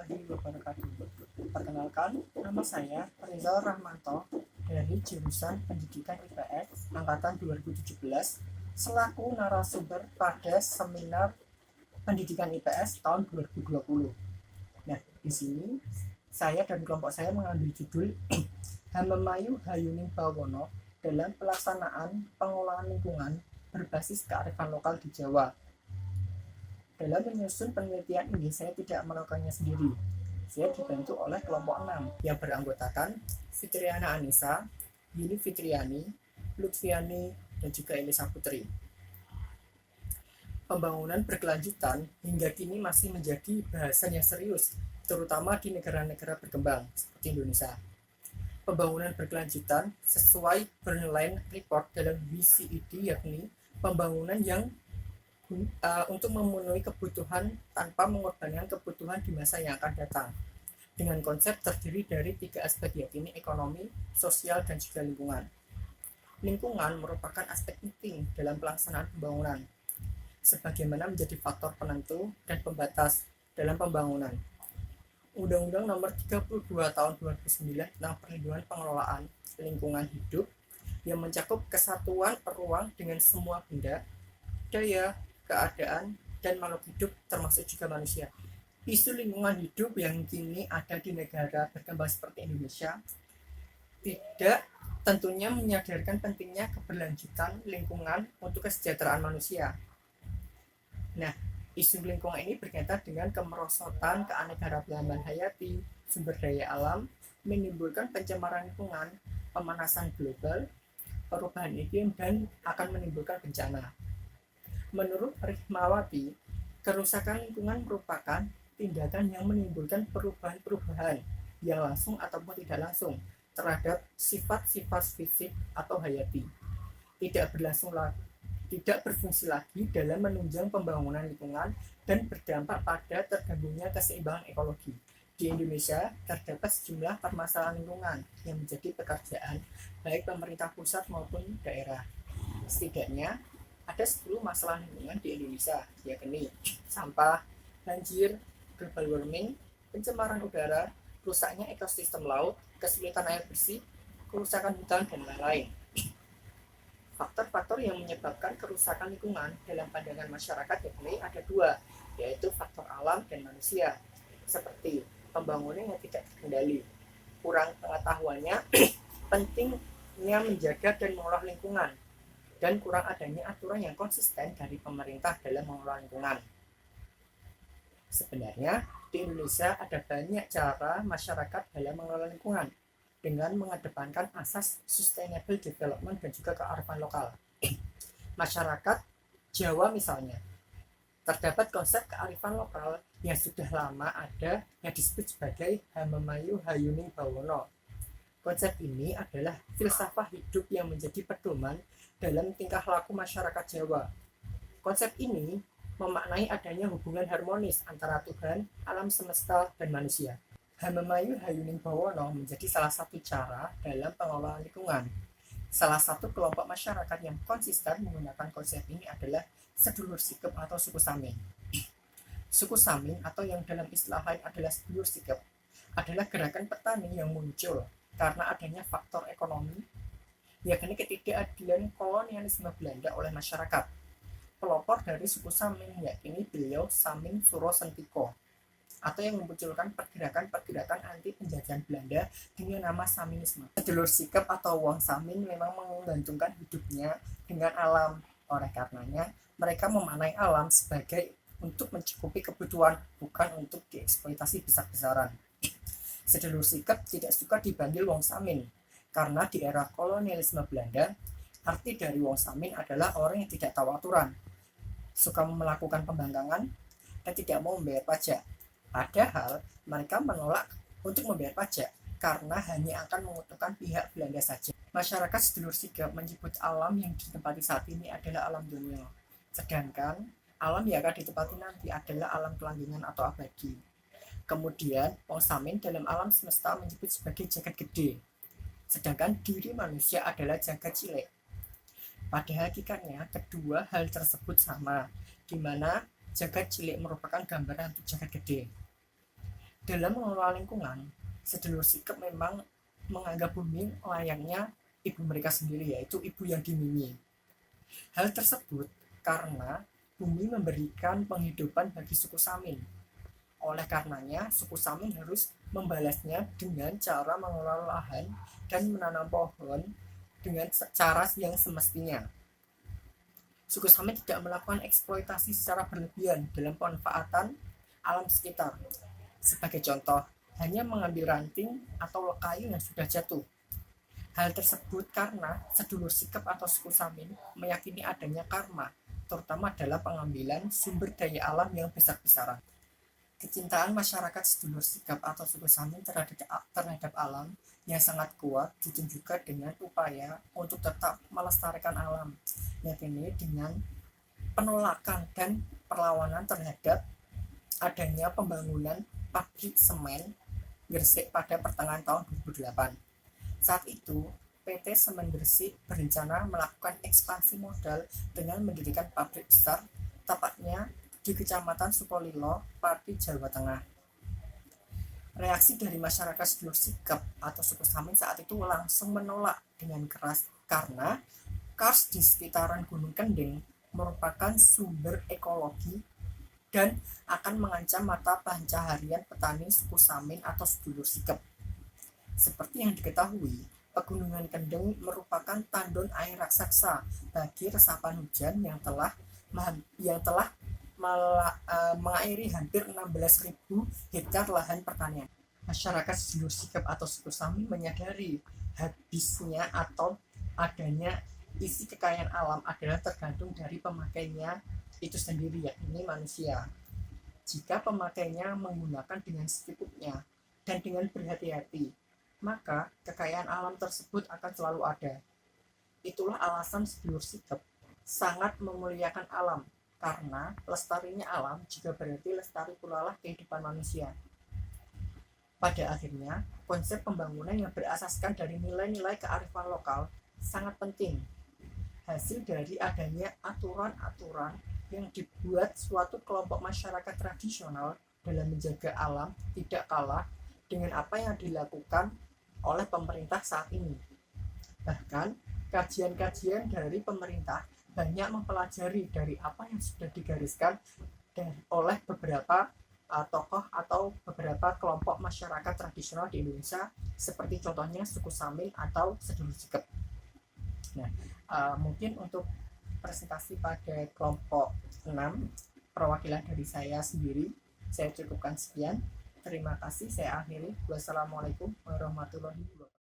warahmatullahi wabarakatuh. Perkenalkan, nama saya Rizal Rahmanto dari jurusan Pendidikan IPS angkatan 2017 selaku narasumber pada seminar Pendidikan IPS tahun 2020. Nah, di sini saya dan kelompok saya mengambil judul Hamemayu Hayuning Bawono dalam pelaksanaan pengelolaan lingkungan berbasis kearifan lokal di Jawa. Dalam menyusun penelitian ini, saya tidak melakukannya sendiri. Saya dibantu oleh kelompok 6 yang beranggotakan Fitriana Anissa, Yuni Fitriani, Lutfiani, dan juga Elisa Putri. Pembangunan berkelanjutan hingga kini masih menjadi bahasan yang serius, terutama di negara-negara berkembang seperti Indonesia. Pembangunan berkelanjutan sesuai Bernstein Report dalam WCED, yakni pembangunan yang untuk memenuhi kebutuhan tanpa mengorbankan kebutuhan di masa yang akan datang, dengan konsep terdiri dari 3 aspek, yakni ekonomi, sosial, dan juga lingkungan. Lingkungan merupakan aspek penting dalam pelaksanaan pembangunan, sebagaimana menjadi faktor penentu dan pembatas dalam pembangunan. Undang-Undang Nomor 32 Tahun 2009 tentang Perlindungan Pengelolaan Lingkungan Hidup yang mencakup kesatuan ruang dengan semua benda, daya, keadaan, dan makhluk hidup termasuk juga manusia. Isu lingkungan hidup yang kini ada di negara berkembang seperti Indonesia tidak tentunya menyadarkan pentingnya keberlanjutan lingkungan untuk kesejahteraan manusia. Nah, isu lingkungan ini berkaitan dengan kemerosotan keanekaragaman hayati, sumber daya alam, menimbulkan pencemaran lingkungan, pemanasan global, perubahan iklim, dan akan menimbulkan bencana. Menurut Rihmawati, kerusakan lingkungan merupakan tindakan yang menimbulkan perubahan-perubahan yang langsung ataupun tidak langsung terhadap sifat-sifat fisik atau hayati. Tidak berfungsi lagi dalam menunjang pembangunan lingkungan dan berdampak pada terganggunya keseimbangan ekologi. Di Indonesia, terdapat sejumlah permasalahan lingkungan yang menjadi pekerjaan baik pemerintah pusat maupun daerah. Setidaknya, ada 10 masalah lingkungan di Indonesia, yakni sampah, banjir, global warming, pencemaran udara, rusaknya ekosistem laut, kesulitan air bersih, kerusakan hutan, dan lain-lain. Faktor-faktor yang menyebabkan kerusakan lingkungan dalam pandangan masyarakat yakni ada 2, yaitu faktor alam dan manusia, seperti pembangunan yang tidak terkendali, kurang pengetahuannya, pentingnya menjaga dan mengolah lingkungan, dan kurang adanya aturan yang konsisten dari pemerintah dalam mengelola lingkungan. Sebenarnya, di Indonesia ada banyak cara masyarakat dalam mengelola lingkungan dengan mengedepankan asas sustainable development dan juga kearifan lokal. Masyarakat Jawa misalnya, terdapat konsep kearifan lokal yang sudah lama ada yang disebut sebagai Hamemayu Hayuning Bawono. Konsep ini adalah filsafah hidup yang menjadi pedoman dalam tingkah laku masyarakat Jawa. Konsep ini memaknai adanya hubungan harmonis antara Tuhan, alam semesta, dan manusia. Hamemayu Hayuning Bawono menjadi salah satu cara dalam pengelolaan lingkungan. Salah satu kelompok masyarakat yang konsisten menggunakan konsep ini adalah sedulur sikep atau suku Samin. Suku Samin atau yang dalam istilah lain adalah sedulur sikep adalah gerakan petani yang muncul karena adanya faktor ekonomi, yakni ketidakadilan kolonialisme Belanda oleh masyarakat. Pelopor dari suku Samin yakni beliau Samin Suro Sentiko, atau yang memunculkan pergerakan-pergerakan anti penjajahan Belanda dengan nama Saminisme. Sedulur sikep atau Wong Samin memang menggantungkan hidupnya dengan alam. Oleh karenanya, mereka memaknai alam sebagai untuk mencukupi kebutuhan, bukan untuk dieksploitasi besar-besaran. Sedulur sikep tidak suka dipanggil Wong Samin, karena di era kolonialisme Belanda, arti dari Wong Samin adalah orang yang tidak tahu aturan, suka melakukan pembangkangan, dan tidak mau membayar pajak. Padahal mereka menolak untuk membayar pajak karena hanya akan menguntungkan pihak Belanda saja. Masyarakat sedulur sikep menyebut alam yang ditempati saat ini adalah alam dunia, sedangkan alam yang akan ditempati nanti adalah alam kelanggengan atau abadi. Kemudian Wong Samin dalam alam semesta menyebut sebagai jagat gede, sedangkan diri manusia adalah jagat cilik. Pada hakikatnya kedua hal tersebut sama, di mana jagat cilik merupakan gambaran untuk jagat gede. Dalam mengelola lingkungan, sedulur sikap memang menganggap bumi layaknya ibu mereka sendiri, yaitu ibu yang dimimi. Hal tersebut karena bumi memberikan penghidupan bagi suku Samin. Oleh karenanya, suku Samin harus membalasnya dengan cara mengelola lahan dan menanam pohon dengan cara yang semestinya. Suku Samin tidak melakukan eksploitasi secara berlebihan dalam pemanfaatan alam sekitar. Sebagai contoh, hanya mengambil ranting atau kayu yang sudah jatuh. Hal tersebut karena sedulur sikap atau suku Samin meyakini adanya karma, terutama dalam pengambilan sumber daya alam yang besar-besaran. Kecintaan masyarakat sedulur sikap atau suku Samin terhadap alam yang sangat kuat ditunjukkan dengan upaya untuk tetap melestarikan alam, yakni dengan penolakan dan perlawanan terhadap adanya pembangunan pabrik semen Gresik pada pertengahan tahun 2008. Saat itu, PT Semen Gresik berencana melakukan ekspansi modal dengan mendirikan pabrik besar, tepatnya di Kecamatan Sukolilo, Pati, Jawa Tengah. Reaksi dari masyarakat sedulur sikap atau suku Samin saat itu langsung menolak dengan keras karena kars di sekitaran Gunung Kendeng merupakan sumber ekologi dan akan mengancam mata pencaharian petani suku Samin atau sedulur sikap. Seperti yang diketahui, Pegunungan Kendeng merupakan tandon air raksasa bagi resapan hujan yang telah mengairi hampir 16.000 hektar lahan pertanian. Masyarakat sedulur sikap atau suku Samin menyadari habisnya atau adanya isi kekayaan alam adalah tergantung dari pemakainya itu sendiri, yakni manusia. Jika pemakainya menggunakan dengan secukupnya dan dengan berhati-hati, maka kekayaan alam tersebut akan selalu ada. Itulah alasan sedulur sikap sangat memuliakan alam, karena lestarinya alam juga berarti lestari pula lah kehidupan manusia. Pada akhirnya, konsep pembangunan yang berasaskan dari nilai-nilai kearifan lokal sangat penting. Hasil dari adanya aturan-aturan yang dibuat suatu kelompok masyarakat tradisional dalam menjaga alam tidak kalah dengan apa yang dilakukan oleh pemerintah saat ini. Bahkan, kajian-kajian dari pemerintah banyak mempelajari dari apa yang sudah digariskan oleh beberapa tokoh atau beberapa kelompok masyarakat tradisional di Indonesia, seperti contohnya suku Samin atau sedulur sikap. Nah, mungkin untuk presentasi pada kelompok 6 perwakilan dari saya sendiri, saya cukupkan sekian. Terima kasih, saya akhiri. Wassalamualaikum warahmatullahi wabarakatuh.